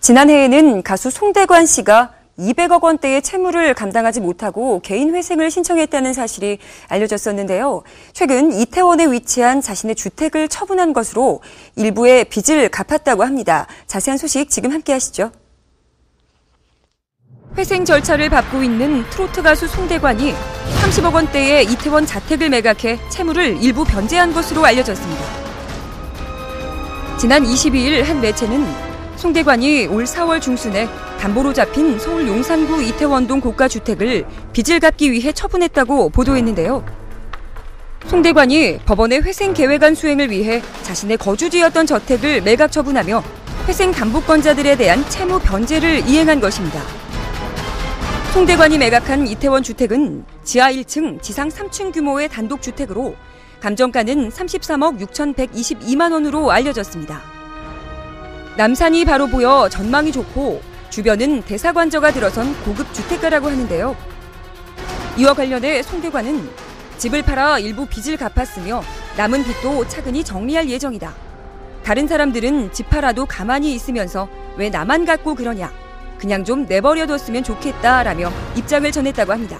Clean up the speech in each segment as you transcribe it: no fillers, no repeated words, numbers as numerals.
지난해에는 가수 송대관 씨가 200억 원대의 채무를 감당하지 못하고 개인 회생을 신청했다는 사실이 알려졌었는데요. 최근 이태원에 위치한 자신의 주택을 처분한 것으로 일부의 빚을 갚았다고 합니다. 자세한 소식 지금 함께 하시죠. 회생 절차를 밟고 있는 트로트 가수 송대관이 30억 원대의 이태원 자택을 매각해 채무를 일부 변제한 것으로 알려졌습니다. 지난 22일 한 매체는 송대관이 올 4월 중순에 담보로 잡힌 서울 용산구 이태원동 고가주택을 빚을 갚기 위해 처분했다고 보도했는데요. 송대관이 법원의 회생 계획안 수행을 위해 자신의 거주지였던 저택을 매각 처분하며 회생 담보권자들에 대한 채무 변제를 이행한 것입니다. 송대관이 매각한 이태원 주택은 지하 1층, 지상 3층 규모의 단독주택으로 감정가는 33억 6,122만 원으로 알려졌습니다. 남산이 바로 보여 전망이 좋고 주변은 대사관저가 들어선 고급 주택가라고 하는데요. 이와 관련해 송대관은 집을 팔아 일부 빚을 갚았으며 남은 빚도 차근히 정리할 예정이다. 다른 사람들은 집 팔아도 가만히 있으면서 왜 나만 갖고 그러냐. 그냥 좀 내버려뒀으면 좋겠다라며 입장을 전했다고 합니다.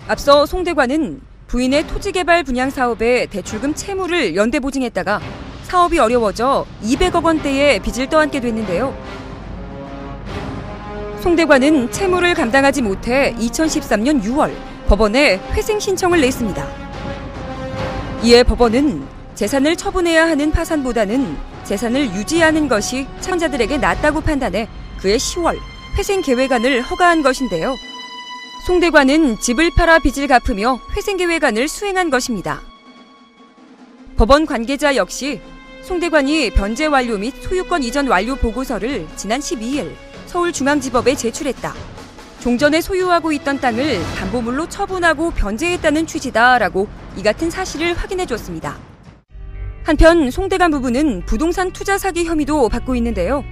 앞서 송대관은 부인의 토지개발 분양 사업에 대출금 채무를 연대 보증했다가 사업이 어려워져 200억 원대의 빚을 떠안게 됐는데요. 송대관은 채무를 감당하지 못해 2013년 6월 법원에 회생 신청을 냈습니다. 이에 법원은 재산을 처분해야 하는 파산보다는 재산을 유지하는 것이 채권자들에게 낫다고 판단해 그해 10월 회생 계획안을 허가한 것인데요. 송대관은 집을 팔아 빚을 갚으며 회생 계획안을 수행한 것입니다. 법원 관계자 역시 송대관이 변제 완료 및 소유권 이전 완료 보고서를 지난 12일 서울중앙지법에 제출했다. 종전에 소유하고 있던 땅을 담보물로 처분하고 변제했다는 취지다라고 이 같은 사실을 확인해줬습니다. 한편 송대관 부부는 부동산 투자 사기 혐의도 받고 있는데요.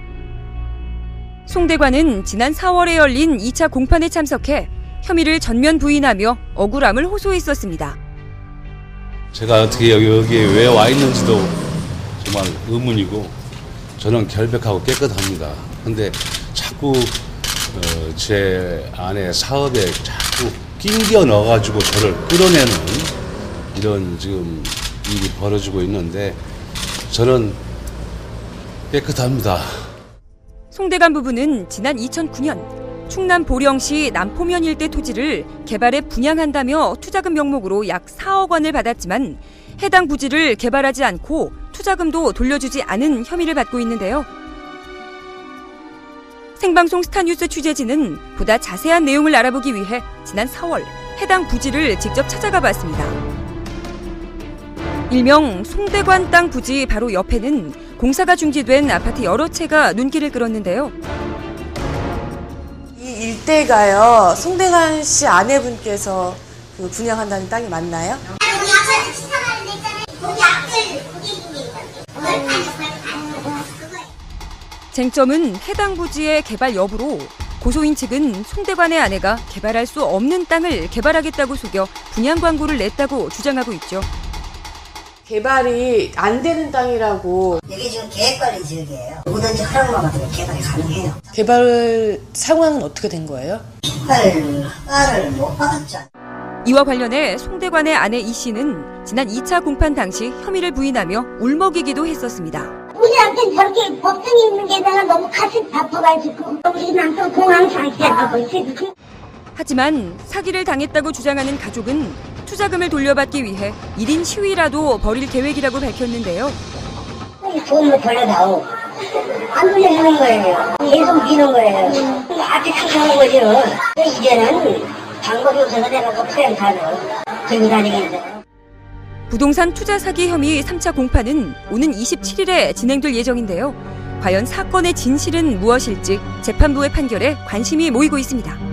송대관은 지난 4월에 열린 2차 공판에 참석해 혐의를 전면 부인하며 억울함을 호소했었습니다. 제가 어떻게 여기에 왜 와 있는지도 정말 의문이고 저는 결백하고 깨끗합니다. 근데 자꾸 제 아내 사업에 자꾸 낑겨 넣어가지고 저를 끌어내는 이런 지금 일이 벌어지고 있는데 저는 깨끗합니다. 송대관 부부는 지난 2009년 충남 보령시 남포면 일대 토지를 개발에 분양한다며 투자금 명목으로 약 4억 원을 받았지만 해당 부지를 개발하지 않고 투자금도 돌려주지 않은 혐의를 받고 있는데요. 생방송 스타뉴스 취재진은 보다 자세한 내용을 알아보기 위해 지난 4월 해당 부지를 직접 찾아가 봤습니다. 일명 송대관 땅 부지 바로 옆에는 공사가 중지된 아파트 여러 채가 눈길을 끌었는데요. 이 일대가요, 송대관 씨 아내분께서 분양한다는 땅이 맞나요? 쟁점은 해당 부지의 개발 여부로 고소인 측은 송대관의 아내가 개발할 수 없는 땅을 개발하겠다고 속여 분양 광고를 냈다고 주장하고 있죠. 개발이 안 되는 땅이라고. 여기 지금 계획관리 지역이에요. 뭐든지 허락만 받으면 개발이 가능해요. 개발 상황은 어떻게 된 거예요? 허가를 못 받았죠. 이와 관련해 송대관의 아내 이 씨는 지난 2차 공판 당시 혐의를 부인하며 울먹이기도 했었습니다. 우리한테 저렇게 법정이 있는 게 내가 너무 가슴 아파가지고 우리 남편 공황 상태하고 있어요. 하지만 사기를 당했다고 주장하는 가족은 투자금을 돌려받기 위해 1인 시위라도 벌일 계획이라고 밝혔는데요. 돈을 돌려다오. 안 돌려주는 거예요. 계속 미는 거예요. 아직 상상한 거죠. 이제는 방법이 없어서 내가 그 프렌타를 들고 다니겠어요. 부동산 투자 사기 혐의 3차 공판은 오는 27일에 진행될 예정인데요. 과연 사건의 진실은 무엇일지 재판부의 판결에 관심이 모이고 있습니다.